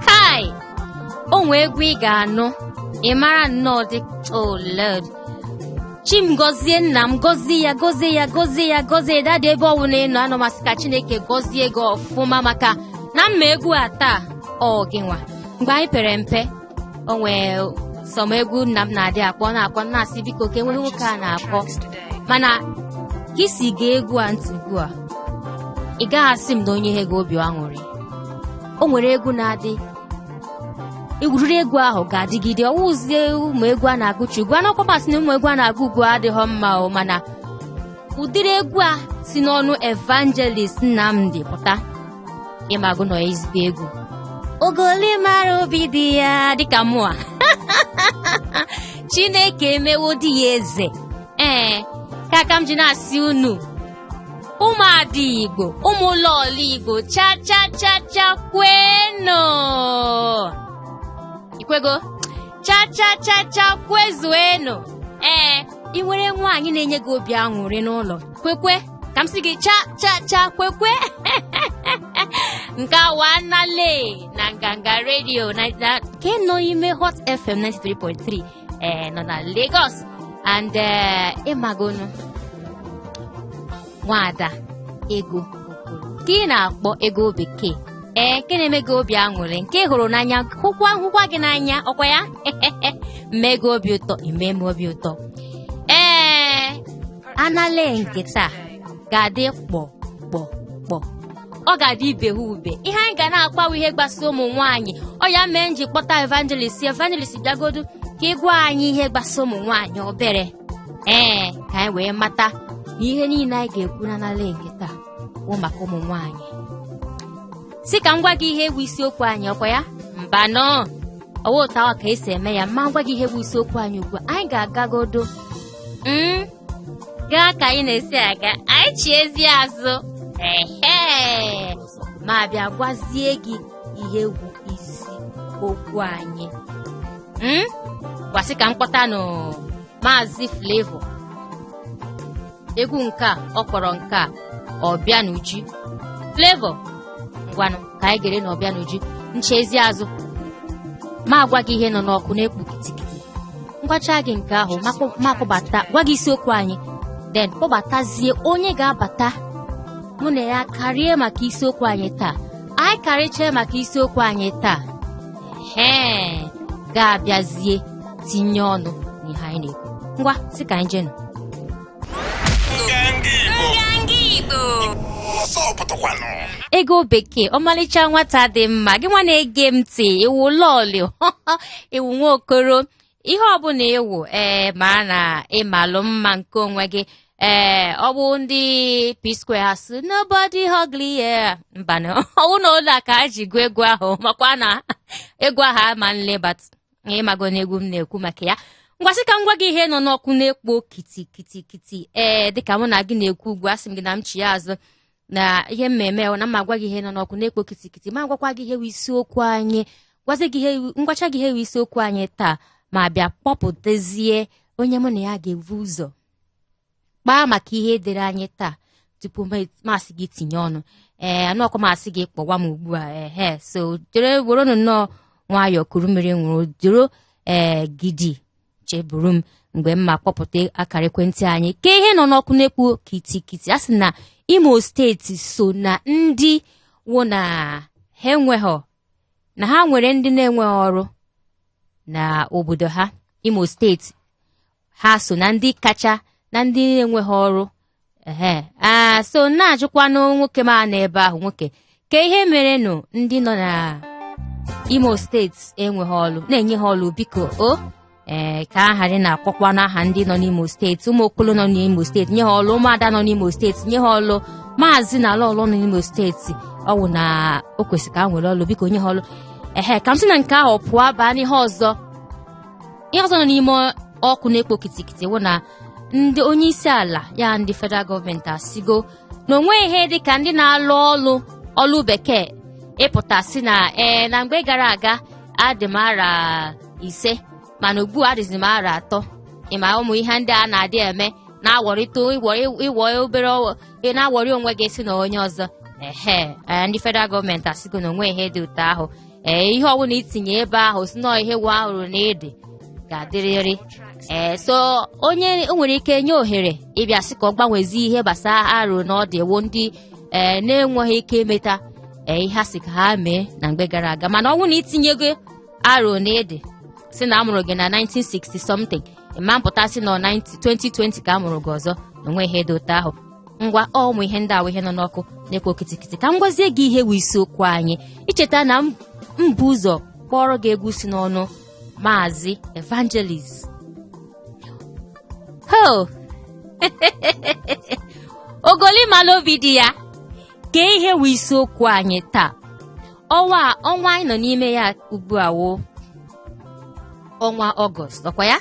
Kai onwe egwu ị ga-anụ ị mara nnọọ dị oh Lord Chim gozie nna m gozie ya dada ebe ọwụ na ịnọ anọ masị ka Chineke gozie gị ọfụma maka na mma egwu a taa ọ gị nwa mgbe anyị pere mpe o nwee sọm egwu nna m na-adị akpọ na-asị biko ka enwere nwoke a na-akpọ mana gị si ga egwu a ntị ugbu a ị gaghị asị m na onye ihe gị obi aṅụrị o nwere egwu na-adị egwuriri egwu ahụ ga-adịgide ọwụzie ụmụ egwu a na-agụchi ugbu a n'ọkwamasị na ụmụ egwu a na-agụ ugbu adịghọ mma o mana ụdịrị egwu a si n'ọnụ evangelist Nnamdi pụta ịmagụ nọ ezigbo egwu ogoli mara obi dị ya dịka mụa Chineke emewo dị ya eze ka aka m ji na-asị unu ụmụada Igbo ụmụ ụlọọla Igbo cha kweno ikwego cha kwezuenu ị nwere nwaanyị na-enye gị obi aṅụrị n'ụlọ kwekwe ka m sị gị cha kwekwe nke awanale na nganga redio nke nọ ime Hot FM 93.3 nọ na Lagos and ịmagonu nwada ego ka ị na-akpọ ego bekee nke na-eme gị obi aṅụrị nke hụrụ n'anya hụkwa gị n'anya ọkwa ya mee gị obi ụtọ ime m obi ụtọ anale nke taa ga-adị kpọ ọ ga-adị ube ihe anyị ga na-akpawa ihe gbasa ụmụ nwaanyị ọ ya mee nji kpọta evangelist bịagodu ka ị gwa anyị ihe gbasa ụmụ nwaanyị obere ka anyị wee mata na ihe niile anyị ga-ekwu na anale nke taa bụ maka ụmụ nwaanyị si ka m gwa gị ihe bụ isiokwu anyị ọkwa ya mbanọ ọwa ụtawa ka esi eme ya mma ngwa gị ihe bụ isiokwu anyị ugbu a anyị ga-agagodo gaa ka anyị na-esi aga anyị chiezie azụ ma bịa gwazie gị ihe bụ isi okwu anyị gwasị ka m kpọtanụ Maazị Flavor egwu nke a ọ kpọrọ nke a ọbịa n'uji Flavor ngwanụ ka anyị gere n'ọbịa n'uji nchezi azụ ma gwa gị ihe nọ n'ọkụ na-ekpu kitikiti ngwacha gị nke ahụ ma kpọbata gwa gị isiokwu anyị then kpọbatazie onye ga-abata mụ na ya karịa maka isiokwu anyị taa anyị karịchaa maka isiokwu anyị taa ga-abịazie tinye ọnụ n'ihe anyị na-ekwu ngwa sị ka anyị jenụ ego bekee ọmalịcha nwata dị mma gị nwa na-ege m ntị iwu lọọlị iwu nwa okoro ihe ọbụla iwu ma na ịmalụ mma nke onwe gị ọ bụ ndị P-Square asị nobody ugly here mbanụ ọwụ na ụlọ ka a ji gụọ egwu ahụ makwa na egwu ahụ ama nlebat ịmago na egwu m na-ekwu maka ya ngwasị ka m gwa gị ihe nọ n'ọkụ na-ekpo kiti dịka mụ na gị na-ekwu ugwu asị m gị na m chi ya azụ na ihe mmemme na mma gwa gị ihe nọ n'ọkụ na-ekpo kiti ma gwakwa gị ihe bụ isiokwu anyị ngwacha gị ihe bụ isiokwu anyị taa ma bịa kpọpụtazie onye mụ na ya ga-evu ụzọ kpaa maka ihe edere anyị taa tupu masị gị tinye ọnụ anụọkwa masị gị kpọwa m ugbu a so jere werenụ nnọọ nwayọọ kuru mmiri nwụrụ jero gidi cheburu m mgbe mma kpọpụta akara ekwentị anyị ka ihe nọ n'ọkụ na-ekpu kitikiti a sị na Imo steeti so na ndị wụ na ha enweghị na ha nwere ndị na-enweghị ọrụ na obodo ha Imo steeti ha so na ndị kacha na ndị na-enweghị ọrụ so na-ajụkwanụ nwoke ma na ebe ahụ nwoke ka ihe mere nụ ndị nọ na Imo steeti enweghị ọrụ na-enye ha ọrụ biko ka aghara na-akpọkwa n'aha ndị nọ n'Imo steeti ụmụ okolo nọ n'Imo steeti nye ha ọrụ ụmụada nọ n'Imo steeti nye ha ọrụ maazị na ala ọlụ nọ n'Imo steeti ọ wụ na o kwesịrị ka ha nwere ọrụ biko nye ha ọrụ ka m sị na nke ahụ pụọ baa n'ihe ọzọ nọ n'ime ọkụ na-ekpo kitikiti wụ na ndị onye isi ala ya ndị federal gọọmenti asigo na onwe ihe dịka ndị na-alụ ọrụ bekee ịpụtasị na mgbe gara aga adị m ara 5 mana ugbu a adịzi m ara 3 ịma ụmụ ihe ndị a na-adị eme na-awọrịta ịwọ obere na-awọrị onwe gị si na onye ọzọ ndị federal gọọmenti asịgo na onwe ihe dị ụtọ ahụ ihe ọbụla itinye ebe ahụ si na ihe wa ahụrụ na ede ga-adịrịrị so onye nwere ike nye ohere ịbịa sị ka ọ gbanwezi ihe gbasara arụ na ọ dị ewo ndị na-enweghị ike imeta ihe a sị ka ha mee na mgbe gara aga mana ọ bụrụ na itinyego arụ na ede si na amụrụ gị na 1960 something ịma mpụta si na 2020 ka amụrụ gị ọzọ na onwe ihe dị ụtọ ahụ ngwa ụmụ ihe ndị ahụ ihe nọ n'ọkụ na-ekwo kitikiti ka m gwazie gị ihe wụ isiokwu anyị icheta na mbụ ụzọ kpọrọ gị egwu si n'ọnụ Maazị Evangelist ogolimalụ obi dị ya ka ihe wụ isiokwu anyị taa ọnwa anyị nọ n'ime ya ugbu a wụ ọnwa Ọgọst ọkwa ya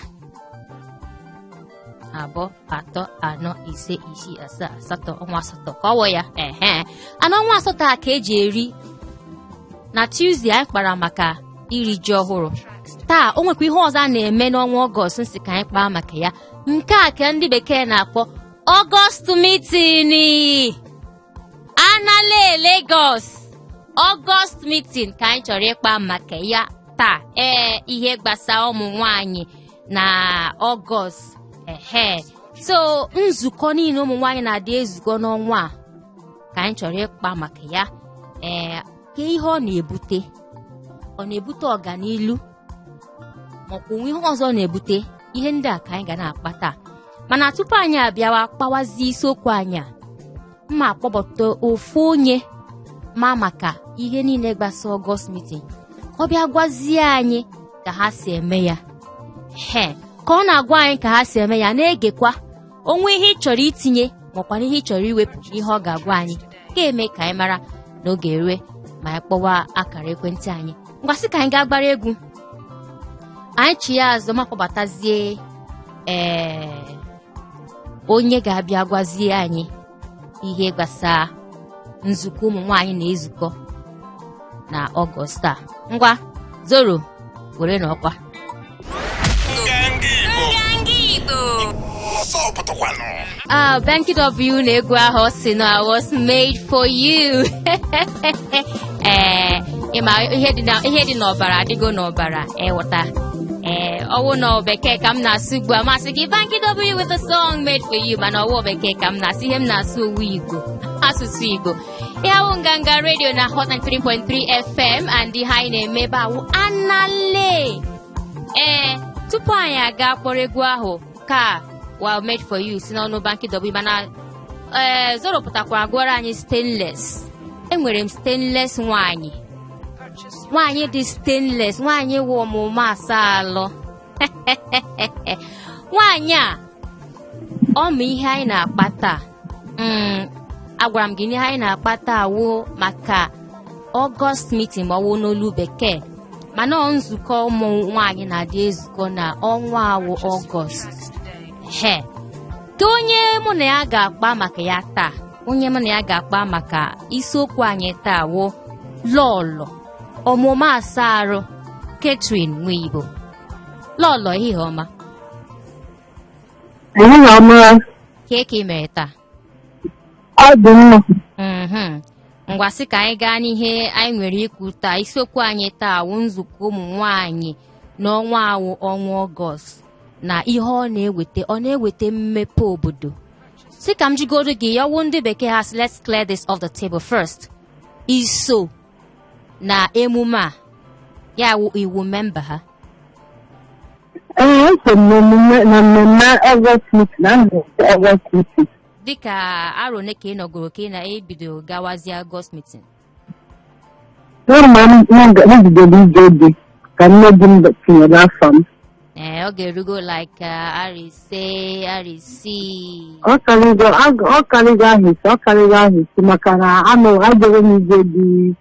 2, 3, 4, 5, 6, 7, 8 ọnwa asatọ ka ọ wụ ya ana ọnwa asatọ a ka eji eri na Tuesday anyị kpara maka iri ji ọhụrụ taa o nwekwa ihe ọzọ a na-eme n'ọnwa Ọgọst nsị ka anyị kpaa maka ya nke a ka ndị bekee na-akpọ Ọgọst meeting Anale Lagos Ọgọst meeting ka anyị chọrọ ịkpa maka ya taa ihe gbasara ụmụ nwanyị na Ọgọst so nzukọ niile ụmụ nwanyị na-adị ezukọ n'ọnwa a ka anyị chọrọ ịkpa maka ya ka ihe ọ na-ebute ọganilu maọbụ ihe ọzọ na-ebute ihe ndị a ka anyị ga na-akpata mana tupu anyị abịawa kpawazie isiokwu anyị a mma akpọbata ofu onye ma maka ihe niile gbasara Ọgọst meeting ọ bịa gwazie anyị ka ha si eme ya ka ọ na-agwa anyị ka ha si eme ya na-egekwa onwe ihe ị chọrọ itinye maọkwa ihe ị chọrọ iwepụ ihe ọ ga-agwa anyị ga-eme ka anyị mara n'oge erue ma anyị kpọwa akara ekwentị anyị ngwasị ka anyị ga-agbara egwu anyị chi ya azụ ma kpọbatazie onye ga-abịa gwazie anyị ihe gbasara nzukọ ụmụ nwaanyị na-ezukọ na Ọgọst a ngwa Zoro were n'ọkwa Banky W na egwu ahụ si na was made for you ịma ihe dị n'ọbara adịgo n'ọbara eweta ọwụ na bekee ka m na-asụ ugbu a masị gị Banky W with a song made for you mana ọwụ bekee ka m na-asụ ihe m na-asụ owu Igbo asụsụ Igbo ya wụ Nganga Radio na Hot 93.3 FM and ihe anyị na-eme ebe awụ Anale tupu anyị aga kpọrọ egwu ahụ ka well made for you si n'ọnụ Banky W mana Zoro pụtakwara gwara anyị stainless enwere m stainless nwanyị dị stainless nwanyị wụ ọmụma asalụ nwanyị a ọmụ ihe anyị na-akpata agwara m gị ihe anyị na-akpata awụ maka Ọgọst meeting ma ọ wụ n'olu bekee mana nzukọ ụmụ nwanyị na-adị ezukọ na ọnwa awụ Ọgọst ka onye mụ na ya ga-akpa maka ya taa onye mụ na ya ga-akpa maka isiokwu anyị taa wụ lọlọ ọmụma asarụ Catherine Nwigbo lọlọ ihe ọma ka ị mere taa ọ dị mma ngwasị ka anyị gaa n'ihe anyị nwere ikwu taa isiokwu anyị taa wụ nzukọ ụmụ nwanyị n'ọnwa awụ ọnwa Ọgọst na ihe ọ na-eweta mmepe obodo si ka m jigodo gị ya wụ ndị bekee ha let's clear this off the table first iso na emume a ya wụ iwu memba ha eso na mmemme Ọgọst meeting dịka arọ one ka ị nọgoro ka ị na-ebido gawazie Ọgọst meeting m bidoro ije dị ka nne di m tinyere afọ m ọ ga-erugo like arịsị ọ karịgo ahịsị maka na ajọrọ m ije dị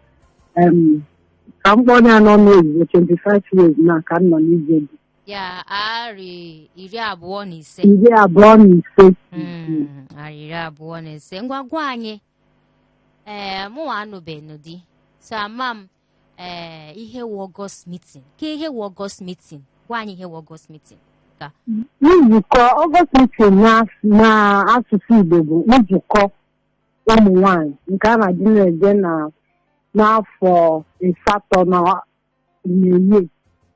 ka mkpọrọ ya nọ n'oyibo 25 years na ka m nọ n'ije dị ya arị 25 arị 25 ngwa gwa anyị mụnwa anụbeghị di so ama m ihe wụ Ọgọst meeting ka ihe wụ Ọgọst meeting gwa anyị ihe wụ Ọgọst meeting ka nzukọ Ọgọst meeting na asụsụ Igbo bụ nzukọ ụmụ nwanyị nke a na-adị na-eje n'afọ asatọ na ihe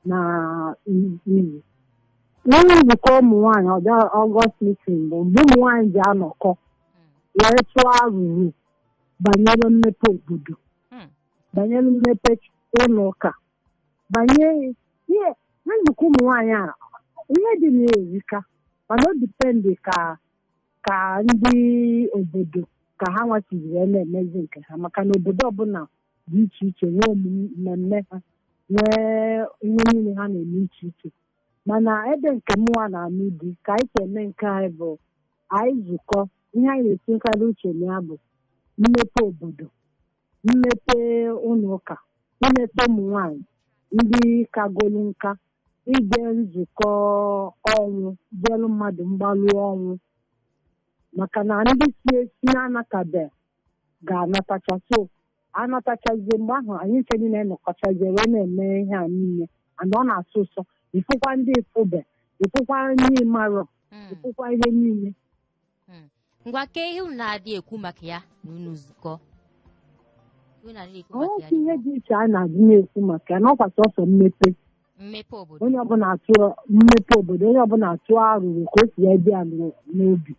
na izu. N'ụlọ nzukọ ụmụ nwaanyị Ọgọst meeting bụ mgbe ụmụ nwaanyị ji anọkọ wee tụọ arụrụ banyere mmepe obodo, banyere mmepe ụlọ ụka, banyere ihe na nzukọ ụmụ nwaanyị a ihe dị na-erika mana o dipendị ka ndị obodo ka ha nwachiziri na-emezi nke ha maka na obodo ọbụla dị iche iche nwee mmemme ha nwee ihe niile ha na-eme iche iche. Mana ebe nke mụnwa na-anụ di ka anyị si eme nke anyị bụ anyị zukọ ihe anyị na-etinyekarị uche na ya bụ mmepe obodo, mmepe ụlọ ụka, mmepe ụmụ nwanyị ndị kagolu nka, ije nzukọ ọnwụ jelu mmadụ mgbalụ ọnwụ maka na ndị si esi na-anatabeghị ga-anatacha. So anatachazie mgbe ahụ anyị nche niile nọkọchazie wee na-eme ihe a niile and ọ na-asụ ụsọ ịfụkwa ndị ifube ịfụkwa ndị marọ ịfụkwa ihe niile. Ngwa ke ihe unu na-adị ekwu maka ya n'ụlọ nzukọ oke ihe dị iche a na-adị na-ekwu maka ya n'ọkwa sọsọ mmepe obodo, onye ọbụla atụ mmepe obodo, onye ọbụla atụ arụrụ ka o si ebe a n'obi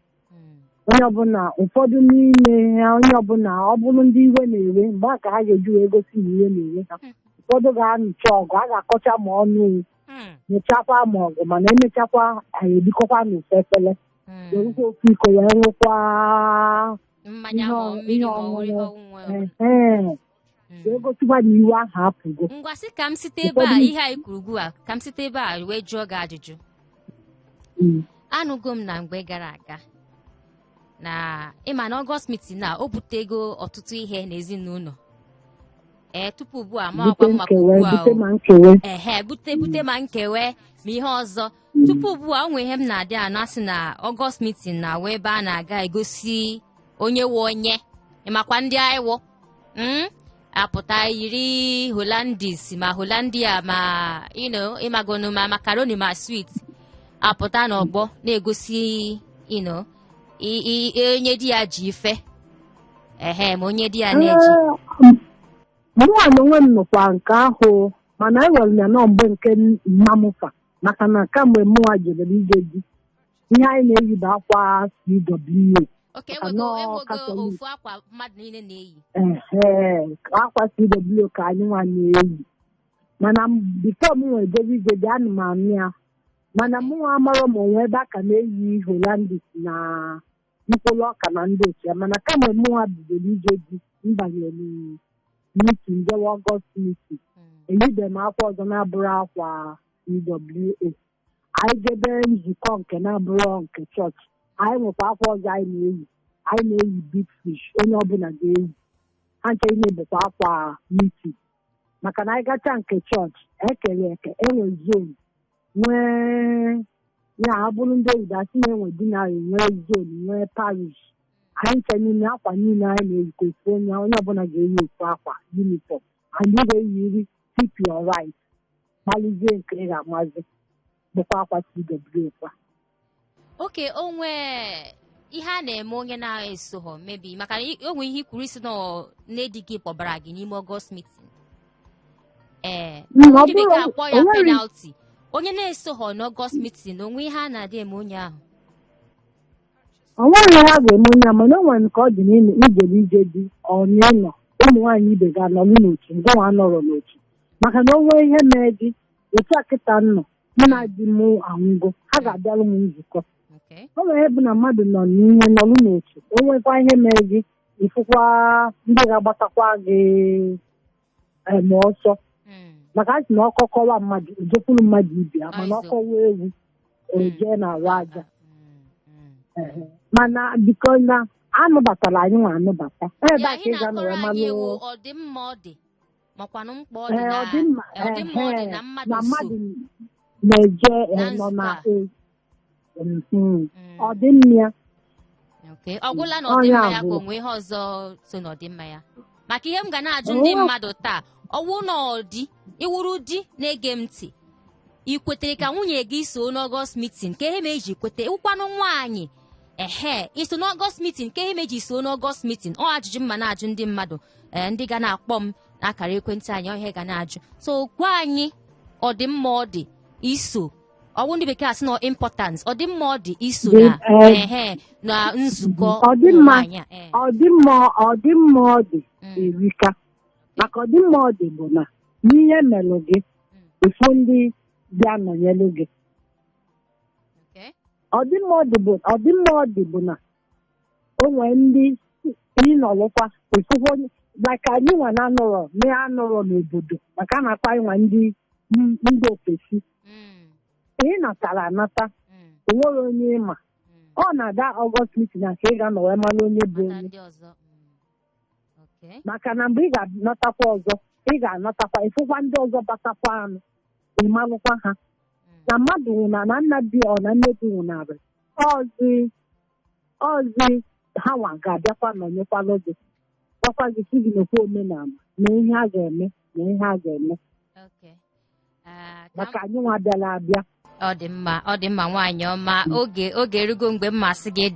onye ọbụla. Ụfọdụ n'ime ha onye ọbụla ọ bụrụ ndị iwe na-ewe mgbe a ka ha ga-eji wee gosi na iwe na-ewe ha. Ụfọdụ ga-anụcha ọgụ a ga-akọcha ma ọnụ nyechakwa ma ọgụ mana emechakwa anyị ebikọkwa n'ofe efere werukwa ofu iko wee nwekwa ihe ọṅụṅụ wee gosikwa na iwe ahụ apụgo. Ngwa sị ka m site ebe a ihe anyị kwuru ugbu a ka m site ebe a wee jụọ gị ajụjụ. Anụgo m na mgbe gara aga na ịma na Ọgọst meeting na o butego ọtụtụ ihe n'ezinụlọ. Tupu ugbu a ma ọkwa maka ugbu a bute ma nkewe ma ihe ọzọ. Tupu ugbu a onwe ihe m na-adị anọ asị na Ọgọst meeting na wee ebe a na-aga egosi onye we onye ịmakwa ndị aiwo apụta yiri Hollandis ma Hollandia ma ịmagonu ma macaroni ma sweet apụta n'ọgbọ na-egosi onye di ya ji ife ma onye di ya na-eji. Mụnwa na onwe m nụkwa nke ahụ mana enwere ya nọ mgbe nke mmamụfa maka na kamgbe mụnwa jebere ije di ihe anyị na-eyi bụ akwa CW. Ofu akwa mmadụ niile na-eyi. Akwa CW ka anyị nwa na-eyi mana bifo m nwere jebe ije dị anụ m anụ ya mana mụnwa amarọ m onwe ebe a ka na-eyi Hollandis na mkpụrụ ọka na ndị otu ya mana kamgbe mụnwa bidoro ije di mbanyere meeting jewe Ọgọst meeting eyibe m akwa ọzọ na-abụrụ akwa CWA. Anyị jebe nzukọ nke na-abụrụ nke chọọchị anyị nwekwa akwa ọzọ anyị na-eyi big fish onye ọbụla ga-eyi ha nche ihe bụkwa akwa meeting maka na anyị gacha nke chọọchị ekere eke enwe zon nwee ya abụrụ ndị oyibo asị na-enwe dinari nwee zon nwee parish. Anyị nche niile akwa niile anyị na-eyikwa ofu onye ọbụla ga-eyi ofu akwa uniform anyị ga-eyiri keep your right gbalụzie nke ị ga-amazi bụkwa akwa CW kwa. Oke onwe ihe a na-eme onye na-esogho mebi maka na onwe ihe ikwuru isi na-edi gị kpọbara gị n'ime Ọgọst meeting ndị bekee akpọ ya penalty. Onye na-esogho n'Ọgọst meeting onwe ihe a na-adị eme onye ahụ onweghị ha ga-eme onye mana o nwere nke ọ dị n'ijere ije dị onye nọ ụmụ nwaanyị ibe ga-anọrọ n'otu nke nwa nọrọ n'otu maka na onwe ihe mee gị otu a kịta nọ mụ na di m anwụgo ha ga-abịarụ m nzukọ. O nwere bụ na mmadụ nọ n'ihe nọrụ n'otu o nwekwa ihe mee gị ịfụkwa ndị ga-agbatakwa gị ma ọsọ maka a sị na ọkọ kọwa mmadụ ejekwuru mmadụ ibe ya mana ọkọwa ewu ejee na-arụ aja mana biko na anụbatara anyị nwa anụbata ebe a ka ị ga-anọrọ mmanụ na mmadụ na-eje nọ na ọdịmma ya. Ọ gwụla na ọdịmma ya ka onwe ihe ọzọ so n'ọdịmma ya maka ihe m ga na-ajụ ndị mmadụ taa ọwụ na iwuru di na-ege m ntị ị kwetere ka nwunye gị so n'Ọgọst meeting ka ihe ma eji kwete ịwụkwanụ nwaanyị iso n'Ọgọst meeting ka ihe meji so n'Ọgọst meeting ọ ajụjụ mma na-ajụ ndị mmadụ ndị ga na-akpọ m n'akara ekwentị anyị ọhịa ga na-ajụ so gwa anyị ọ dị mma ọ dị iso ọwụ ndị bekee asị na importance ọ dị mma ọ dị iso na nzukọ nwaanyị ọ dị mma ọ dị erika maka ọ dị mma ọ dị bụ na n'ihe melụ gị efu ndị bịa nọnyelu gị ọ dị mma ọ dị bụ na o nwere ndị ịnọlụkwa efufu maka anyị nwa na-anọrọ n'obodo maka a na-akwa anyị nwa ndị ofesi ị natara anata onwere onye ịma ọ na-aga Ọgọst meeting na ka ị ga-anọ wee mara onye bụ onye maka na mgbe ị ga-anatakwa ọzọ ị ga-anatakwa ịfụkwa ndị ọzọ batakwa anụ ịmalụkwa ha na mmadụ nwụna na nna bi ọ na nne bi nwụnarị ọzi ha nwa ga-abịakwa nọnyekwalụ gị gwakwa gị si gị nekwa omenala na ihe a ga-eme na ihe a ga-eme maka anyị nwa bịara abịa ọ dị mma nwaanyị ọma oge erugo mgbe mma sị gị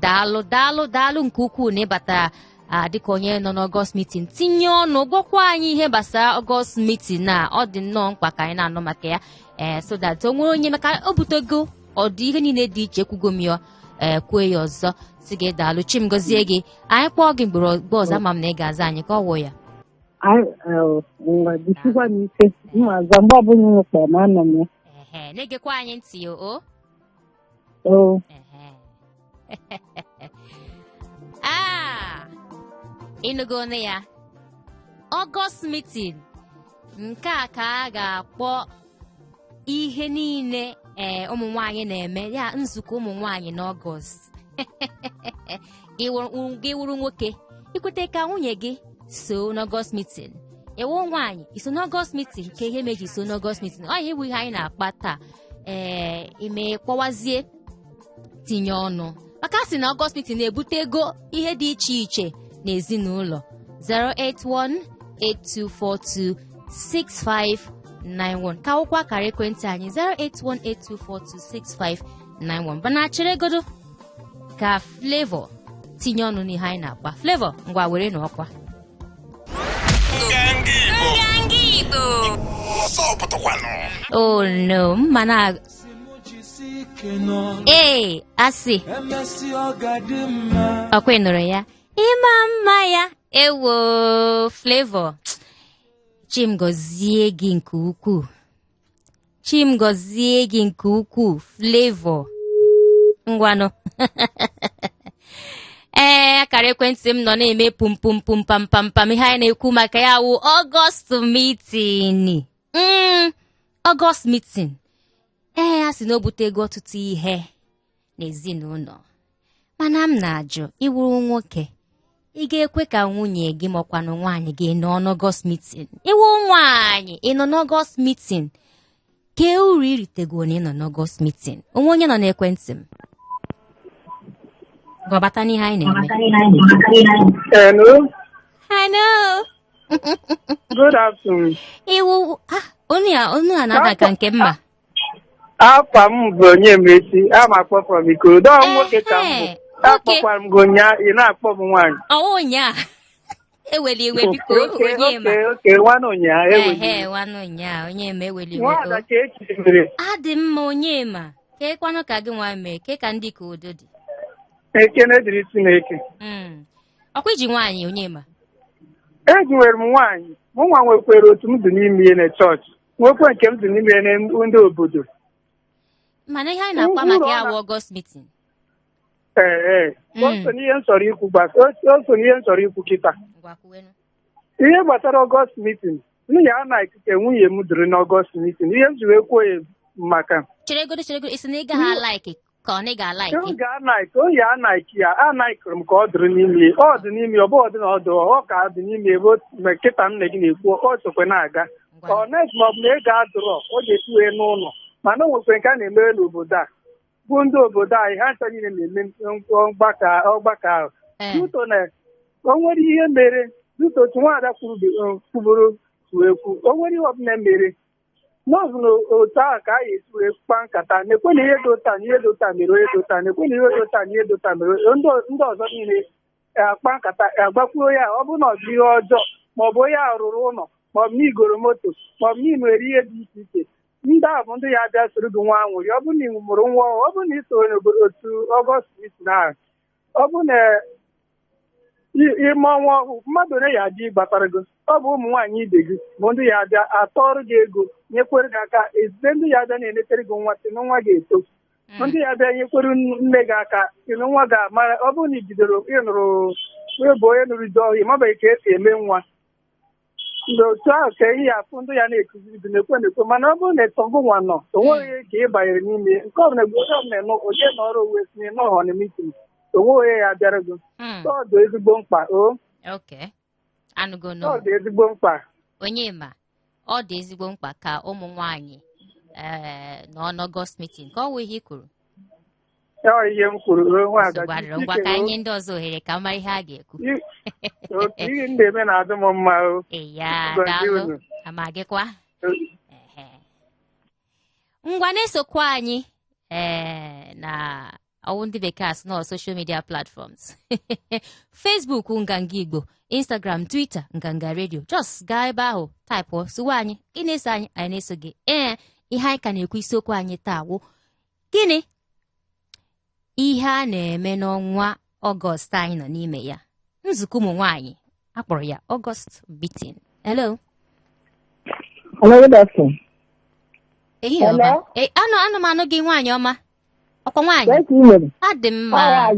daalụ nke ukwuu na ịbatara dịka onye nọ n'Ọgọst meeting tinye ọnụ gwakwa anyị ihe gbasara Ọgọst meeting na ọ dị nnọọ mkpa ka anyị na-anụ maka ya so that o nwere onye maka o butego ọ dị ihe niile dị iche ekwugo m ya kwuo ya ọzọ si gị daalụ chi m gọzie gị anyị kpọọ gị mgbe ọzọ ama m na ị ga-aza anyị ka ọ wụ ya jisikwa n'ike mmaza mgbe ọbụla nwekpa ma anọ m ya na-egekwa anyị ntị ịnụgo ọnụ ya Ọgọst meeting nke a ka a ga-akpọ ihe niile ụmụ nwaanyị na-eme ya nzukọ ụmụ nwaanyị n'Ọgọst gị wuru nwoke ikwete ka nwunye gị so n'Ọgọst meeting ewu nwaanyị iso n'Ọgọst meeting ka ihe meji so n'Ọgọst meeting ọ ihe bụ ihe anyị na-akpa taa ime kpọwazie tinye ọnụ maka sị na Ọgọst meeting na-ebute ego ihe dị iche iche n'ezinụlọ 08182426591 ka akwụkwọ akara ekwentị anyị 08182426591 bana chere godo ka Flavor tinye ọnụ n'ihe anyị na-akpa Flavor ngwa were n'ọkwa oh no mana asị ọkwa nụrụ ya ịma mma ya ewo Flavor Chimgozie gị nke ukwuu Flavor ngwanụ akara ekwentị m nọ na-eme pum pum pum pam pam pam ihe anyị na-ekwu maka ya wụ Ọgọst meeting Ọgọst meeting a sị na o butego ọtụtụ ihe n'ezinụlọ mana m na-ajụ iwuru nwoke ị ga-ekwe ka nwunye gị makwanụ nwaanyị gị nọ n'Ọgọst meeting iwu nwaanyị ị nọ n'Ọgọst meeting kee uru iritego na ị nọ n'Ọgọst meeting onwe onye nọ n'ekwentị m gwabata n'ihe anyị na-eme hello good afternoon iwu onu a na-ada ka nke mma afa m bụ onye mesi ama akpọ from Ikorodu nwoke ka m bụ akpọkwara m gị ụnyaa ị na-akpọ m nwaanyị ụnyaa eweli iwe biko onye ma nwanne ụnyaa onye ma eweli iwe nwada ka echiri adị mma onye ma kekwanụ ka gị nwa mee ke ka ndị Ikorodu dị ekene dịrị Chineke ọkwa iji nwaanyị onye ma ejiwere m nwaanyị mụ nwa nwekwere otu m dị n'ime ihe na chọọchị nwekwe nke m dị n'ime na ndị obodo mana ihe anyị na-akpa maka ya bụ Ọgọst meeting o so n'ihe m chọrọ ikwu kịta ihe gbasara Ọgọst meeting nwunye a na-ekike nwunye m dịrị n'Ọgọst meeting ihe m ji wee kwuo ya maka cheregodo isi na ị gaghị alaiki ka ọ na ị ga-alaiki onye anaiki ya anaikiri m ka ọ dịrị n'ime ọ dị n'ime ọ bụghị dị na ọdụ ọ ka dị n'ime ebe kịta nne gị na-ekwu ọ sokwe na-aga ọ next ma ọ bụ na ego adụrọ ọ ga-etuwe n'ụlọ mana o nwekwe nke a na-emere n'obodo a bụ ndị obodo anyị ha ncha niile na-eme ọgbakọ ahụ duto na o nwere ihe mere duto otu nwaada kwuburu ekwu o nwere ihe ọbụla mere n'ọzụ na otu ahụ ka a ga-esi wee kpa nkata na-ekwe na ihe dị ụta na ihe dị ụta mere onye dị ụta na-ekwe na ihe dị ụta na ihe dị ụta mere ndị ọzọ niile akpa nkata agbakwuo ya ọ bụrụ na ọ bụ ihe ọjọọ maọbụ onye a rụrụ ụlọ maọbụ na igoro moto maọbụ na ị nwere ihe dị iche iche ndị ahụ bụ ndị ya abịa soro gị nwa anwụrị ọ bụrụ na ị mụrụ nwa ọ bụrụ na ị so n'otu Ọgọst ahụ ọ bụrụ na ime ọnwa ọhụụ mmadụ onye ya adị gbatara gị ọ bụ ụmụ nwaanyị ibe gị bụ ndị ya abịa atọrụ gị ego nyekwere gị aka ezite ndị ya abịa na-enetere gị nwa sị na nwa ga-eto ndị ya abịa nyekwere nne gị aka sị na nwa ga-amara ọ bụrụ na ị bidoro ịnụrụ bụ onye nụrụ ide ọhịa mabeghị ka esi eme nwa mgbe otu ahụ ka ihe afụ ndị ya na-ekuziri dị na-ekwe mana ọ bụrụ na etọgụ nwa nọ o nweghị ka ị banyere n'ime nke ọbụla egbe onye ọbụla nọ oje nọrọ onwe sinye n'ọhọ na mitin onwe onye ya bịara gị ọ dị ezigbo mkpa ọ dị ezigbo mkpa onye ma ọ dị ezigbo mkpa ka ụmụ nwaanyị nọ n'Ọgọst mitin ka ọ wee ihe i kwuru ihe m kwuru ngwa ka anyị ndị ọzọ ohere ka mara ihe a ga-ekwu otu ihe ndị eme na-adị m mma ya daalụ ama gịkwa ngwa na-esokwa anyị na ọwụ ndị bekee asị nọ social media platforms Facebook Nganga Igbo, Instagram, Twitter Nganga Radio. Just gaa ebe ahụ taịpụ sụwa anyị ị na-eso anyị anyị na-eso gị ihe anyị ka na-ekwu isiokwu anyị taa wụ gịnị ihe a na-eme n'ọnwa Ọgọst anyị nọ n'ime ya nzukọ ụmụ nwaanyị akpọrọ ya Ọgọst meeting. Hello. Good afternoon. Ehihie ọma. Anụ m anụ gị nwaanyị ọma. Ọkwa nwaanyị. Adị mma.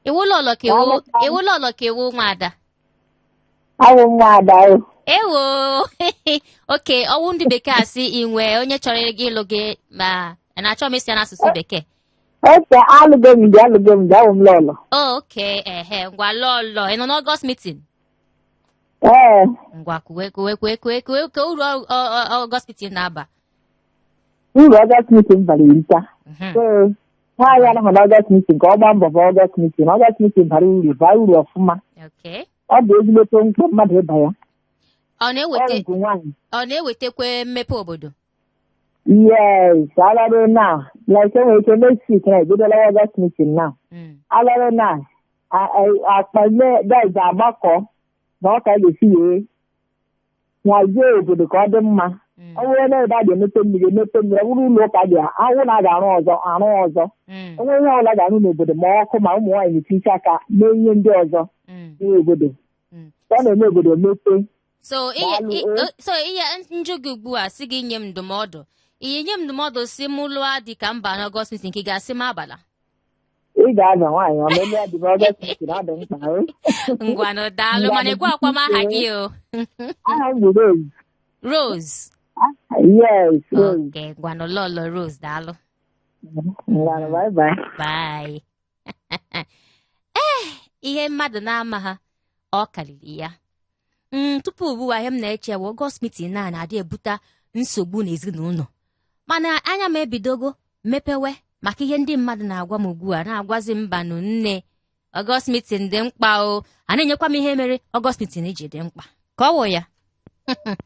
Ewula ọlọ ka ewu nwaada. Awụ nwaada. Ewo. Oke, ọwụ ndị bekee asị inwe onye chọrọ gị ịlụ gị ma na-achọ m isi ya n'asụsụ bekee. Ese alụgo m awụ m lọlọ. Okay, ngwa lọlọ. Ị nọ n'Ọgọst meeting? Ngwa kuwe ka uru Ọgọst meeting na-aba. Uru Ọgọst meeting bara irita. Nwaanyị anaghị n'Ọgọst meeting ka ọ gbaa mbọ bụ Ọgọst meeting. Ọgọst meeting bara uru ọfụma. Ọ bụ ezigbote mkpa mmadụ ịba ya. Ọ na-ewetekwe mmepe obodo. Yes, already now. Like when we next week, I did a August meeting now. Already now, I guys are back on. Not I see you. Now, you to the Codema. I will know that you make me, I will look at you. I will not also. I will not like I know, but the more come out more in the future, million dollars. You would do. Don't know what you're making. So, njugu ugbu a sị gị nye m ndụmọdụ. Ihe nye m ndụmọdụ si m lụọ dị ka mba n'Ọgọst meeting nke ị ga-asị m abala. Ị ga-ada nwaanyị ọmụmụ ya dị n'Ọgọst meeting adị mkpa. Ngwanụ daalụ mana egwu akwa m aha gị o. Aha m bụ Rose. Rose. Yes, Rose. Okay, ngwanụ lọlọ Rose daalụ. Ngwanụ bye. Bye. Ihe mmadụ na-ama ha ọ karịrị ya. Tupu ugbu a ihe m na-eche bụ Ọgọst meeting na-adị ebute nsogbu n'ezinụlọ mana anya m ebidogo mepewe maka ihe ndị mmadụ na-agwa m ugbu a na-agwazi mbanụ nne Ọgọst meeting dị mkpa o a na-enyekwa m ihe mere Ọgọst meeting iji dị mkpa ka ọ wụ ya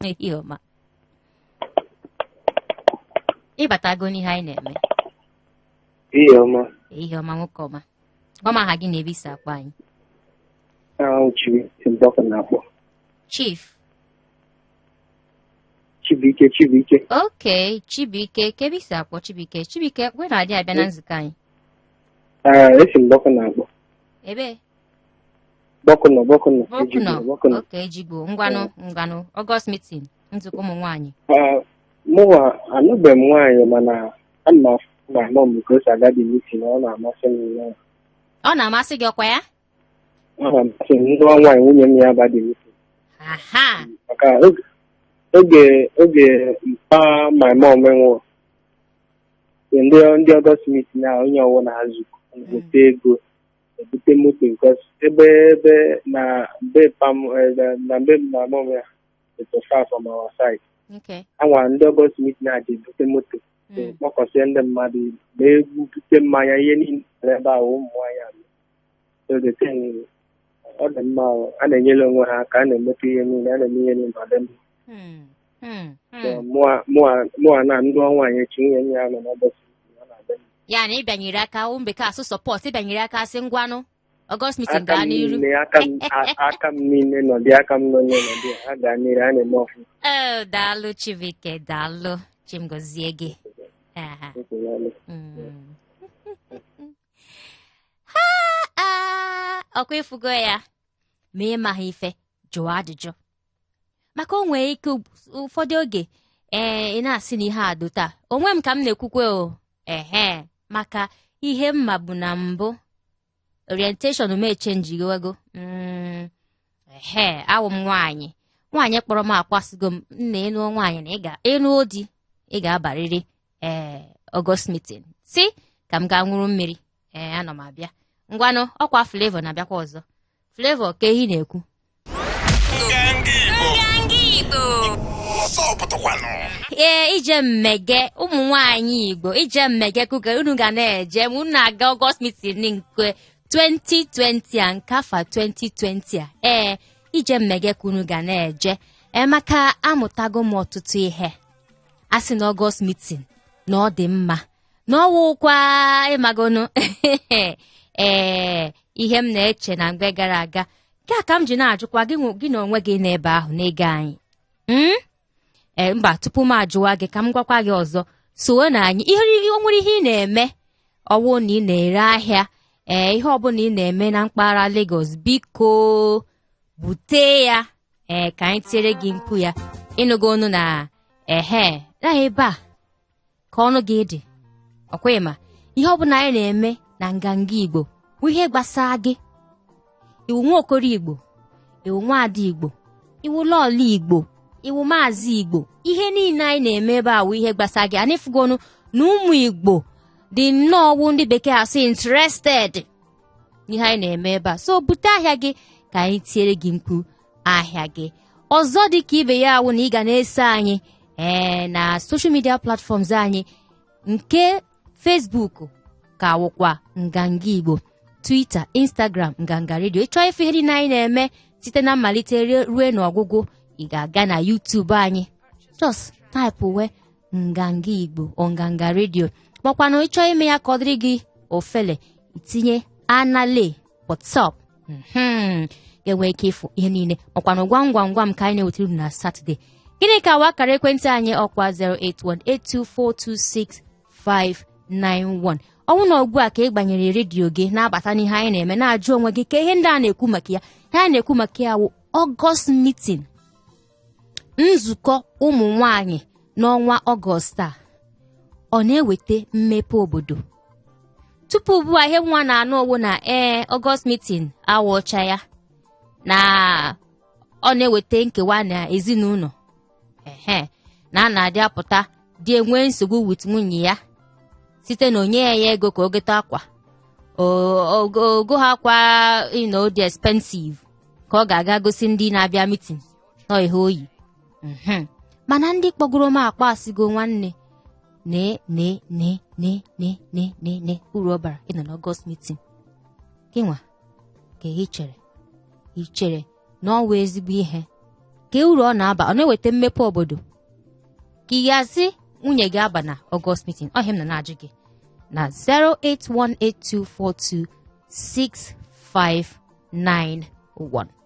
ehihie ọma ịbatago n'ihe anyị na-eme ehihie ọma nwoke ọma ọma ha gị na-ebisa akpa anyị Chief Chibuike. Okay, Chibuike. Kebisi akpọ Chibuike, where na-adị abịa na nzukọ anyị? Esi m Bọkụna akpọ. Ebe? Bọkụna. Okay, Ejigbo. Ngwanụ. Ọgọst meeting, nzukọ ụmụ nwaanyị. Mụwa anụbeghị m nwaanyị mana ana m afụ ma mọ m ka o si aga dị meeting ọ na-amasị m ya. Ọ na-amasị gị ọkwa ya? Ọ na-amasị m ndị nwaanyị nwunye m ya aba dị meeting. Aha. Maka oge mpa my mom nwụrụ ndị Ọgọst meeting na onye ọwụ na-azụ ebute ego ebute moto because ebe na mbe my mom ya it's far from our side. Anwa ndị Ọgọst meeting na-adị ebute moto kpọkọsie ndị mmadụ na-ebute mmanya ihe niile ebe ahụ ụmụ nwaanyị so the thing ọ dị mma a na-enyere onwe ha ka a na-emepe ihe niile a na-eme ihe niile ọ dị mma mụa na ndị Nwanyị echi nwunye ya nọ n'ọgbọsị ya na ịbịanyere aka ụmụbekee asụ sọpọt ịbịanyere aka asị ngwanụ Ọgọst meeting gaa n'iru aka m niile nọdị aka m nọ n'ọnọdụ a gaa n'iru a na-eme ọfụma. Daalụ Chibike, daalụ, chimgozie gị. Ọkwa ịfụgo ya ma ị maghị ife jụọ ajụjụ maka o nwere ike ụfọdụ oge ị na-asị na ihe adụ taa onwe m ka m na-ekwukwe maka ihe mma bụ na mbụ orientation m echenjigo awụ m nwaanyị kpọrọ m akwasịgo m nna ịnụ nwaanyị na ịnụ odi ị ga-abarịrị Ọgọst meeting si ka m gaa ṅụrụ mmiri ana m abịa ngwanụ ọkwa Flavor na-abịakwa ọzọ. Flavor ka ehi na-ekwu ije mmege ụmụ nwaanyị Igbo ije mmege kuke unu ga na-eje unu na-aga Ọgọst meeting nke 2020 a nke afọ 2020 a ije mmege ka unu ga na-eje maka amụtago m ọtụtụ ihe a sị na Ọgọst meeting na ọ dị mma na ọwụkwa ịmagonu ihe m na-eche na mgbe gara aga ka m ji na-ajụkwa gị na onwe gị n'ebe ahụ n'ege anyị mba tupu m ajụwa gị ka m gwakwa gị ọzọ sowe na anyị o nwere ihe ị na-eme ọwụ na ị na-ere ahịa ihe ọbụla ị na-eme na mpaghara Lagos biko bute ya ka anyị tiere gị mkpu ya ịnụgo ọnụ na na ebe a ka ọnụ gị dị ọkwa ịma ihe ọbụla anyị na-eme na nganga Igbo bụ ihe gbasara gị iwu nwa okoro Igbo iwu nwaada Igbo iwu lọọlụ Igbo iwu maazị Igbo ihe niile anyị na-eme ebe a wụ ihe gbasara gị anịfugonu na ụmụ Igbo dị nnọọ wụ ndị bekee asị interested n'ihe anyị na-eme ebe a so bute ahịa gị ka anyị tiere gị mkpu ahịa gị ọzọ dị ka ibe ya wụ na ị ga na-eso anyị na social media platforms anyị nke Facebook ka wụkwa nganga Igbo, Twitter, Instagram nganga redio. Ịchọọ ife ihe niile anyị na-eme site na mmalite ruo n'ọgwụgwụ ị ga-aga na YouTube anyị just type we nganga Igbo o nganga redio makwana ịchọọ ime ya ka ọ dịrị gị ofele itinye anale WhatsApp ga-enwe ike ịfụ ihe niile makwana gwam ka anyị na-ewetara na Saturday. Gịnị ka wakara ekwentị anyị ọkwa 08182426591. Ọnwụ na ugbu a ka ị gbanyere redio gị na-abata n'ihe anyị na-eme na-ajụ onwe gị ka ihe ndị a na-ekwu maka ya ha na-ekwu maka ya wụ Ọgọst meeting, nzukọ ụmụ nwaanyị n'ọnwa Ọgọst a ọ na-eweta mmepe obodo. Tupu ugbu a ihe nwa na-anụ owu na Ọgọst meeting awọcha ya na ọ na-eweta nkewa na ezinụlọ na a na-adị apụta dị enwe nsogbu wit nwunye ya site na onye ya ego ka o gote akwa ogo ha akwa dị expensive ka ọ ga-aga gosi ndị na-abịa meeting nọ ihe oyi mana ndị kpọgoro m akpa asịgo nwanne ne uru ọ bara ịnọ n'Ọgọst meeting gịnwa ka ichere na ọ wụ ezigbo ihe ka uru ọ na-aba ọ na-eweta mmepe obodo ka ị ga-asị nwunye gị aba na Ọgọst meeting ọhịa m na-ajụ gị na 08182426591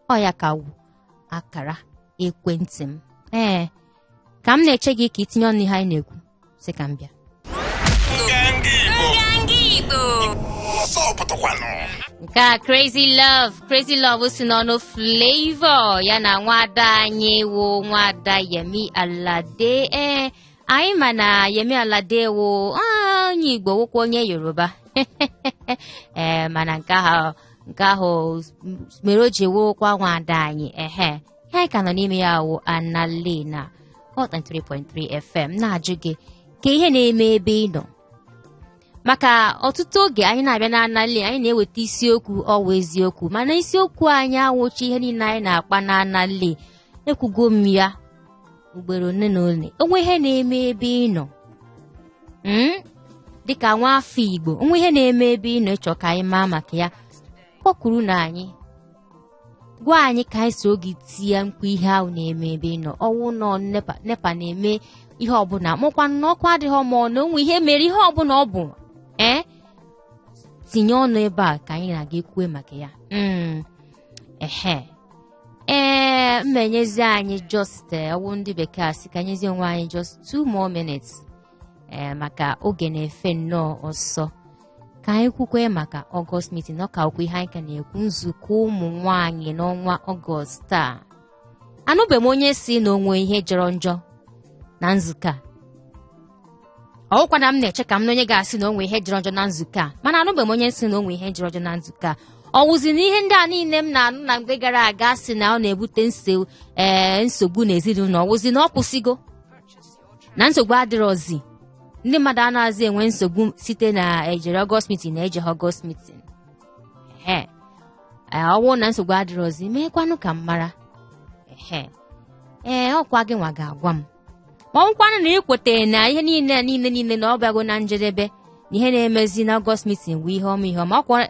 ọ ya ka wụ akara ekwentị m ka m na-eche gị ka itinye ọnụ ihe anyị na-ekwu sị ka m bịa nke a Crazy Love si n'ọnụ Flavor ya na nwada anyị wụ nwada Yemi Alade. Anyị ma na Yemi Alade wụ onye Igbo wụkwa onye Yoruba mana nke ahụ mere o ji wụkwa nwada anyị ihe anyị ka nọ n'ime ya wụ Anale na 3.3 FM na-ajụ gị ka ihe na-eme ebe ị nọ maka ọtụtụ oge anyị na-abịa na Anale anyị na-eweta isiokwu ọwụ eziokwu mana isiokwu anyị awụchi ihe niile anyị na-akpa na Anale ekwugo m ya ugboro one na one. Onwe ihe na-eme ebe ị nọ dịka nwa afọ Igbo onwe ihe na-eme ebe ị nọ ịchọ ka anyị maa maka ya kpọkwuru na anyị gwa anyị ka anyị so gị tie mkpu ihe ahụ na-eme ebe ị nọ. Ọwụ nọ nepa na-eme ihe ọbụla mụkwa n'ọkụ adịghị ma ọ na onwe ihe mere ihe ọbụla ọ bụ tinye ọnụ ebe a ka anyị na-aga ekwue maka ya. Mmenyezi anyị just ọwụ ndị bekee asị ka nyezie onwe anyị just 2 more minutes maka oge na-efe nnọọ ọsọ. Ka anyị kwukwe maka Ọgọst meeting. Ọ ka okwu ihe anyị ka na-ekwu nzukọ ụmụ nwaanyị n'ọnwa Ọgọst a. Anụbeghị m onye si na onwe ihe jọrọ njọ na nzukọ a. Ọwụkwana m na-eche ka m na onye ga-asị na onwe ihe jọrọ njọ na nzukọ a, mana anụbeghị m onye si na onwe ihe jọrọ njọ na nzukọ a. Ọ wụzi na ihe ndị a niile m na-anụ na mgbe gara aga si na ọ na-ebute nsogbu n'ezinụlọ, ọ wụzi na ọ kwụsịgo na nsogbu adịrọzi. Ndị mmadụ anaghịzi enwe nsogbu site na ejere Ọgọst meeting na ejeghị Ọgọst meeting. Ọwụ na nsogbu adịrọzi meekwanụ ka m mara. Ọkwa gị nwa ga-agwa m ma ọnwụkwanụ na ịkwetara na ihe niile na ọ bịago na njedebe na ihe na-emezi na Ọgọst meeting bụ ihe ọma ọkwa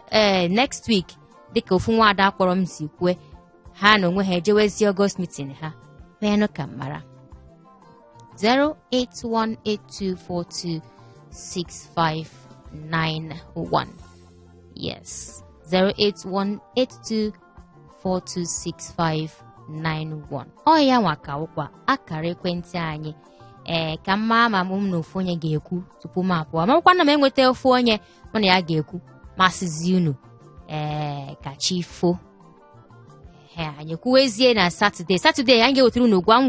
next week dịka ofu nwaada kpọrọ m si kwue ha na onwe ha ejewezi Ọgọst meeting ha. Meenụ ka m mara. 08182426591. Yes, 08182426591. Ọ ya nwa ka ụkwa akara ekwentị anyị. Ka mma ama m na ofu onye ga-ekwu tupu m apụọ. Ma ọkwa na m enweta ofu onye mụ na ya ga-ekwu masịzi unu ka chi fo. Anyị kwuwezie na Satọde anyị ga-ewetara unu gwam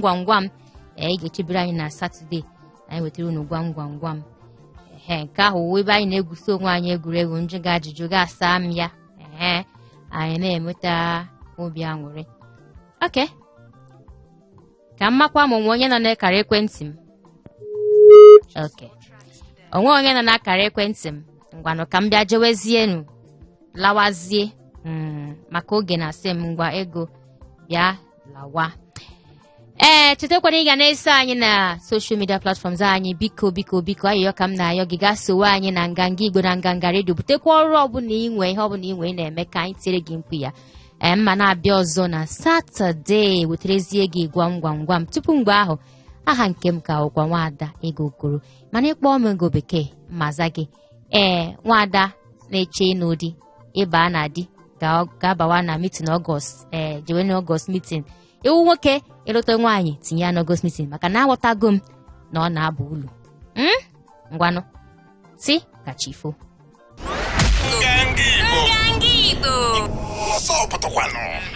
ị ga-echebere anyị na Satọde anyị wetara unu gwam nke ahụ ebe anyị na-egwusi onwe anyị egwuregwu njụ ga ajụjụ ga-asa m ya. Anyị na-enweta obi aṅụrị. Okay, ka m makwa m onye nọ n'akara ekwentị m. Okay, onwe onye nọ n'akara ekwentị m. Ngwanụ ka m bịa jewezienu lawazie maka oge na-asị m ngwa ego bịa lawa. Chetakwana ị ga na-eso anyị na social media platforms anyị. Biko ayọyọ ka m na-ayọ gị gaa sowe anyị na nganga Igbo na nganga redio. Butekwa ọrụ ọbụla inwe ihe ọbụla inwe ị na-eme ka anyị tiere gị mkpu ya. Mma na-abịa ọzọ na Satọde weterezie gị gwam. Tupu mgbe ahụ aha nke m ka ọkwa nwaada Ego Okoro, mana ịkpọ m ego bekee maza gị. Nwaada na-eche ịnụ di ịba na di ga-abawa na meeting Ọgọst. Jewe na Ọgọst meeting. Iwu nwoke ịlụta nwaanyị tinye ya n'Ọgọst meeting maka na aghọtago m na ọ na-aba ulu. Ngwanụ si ka chifo. Nganga Igbo.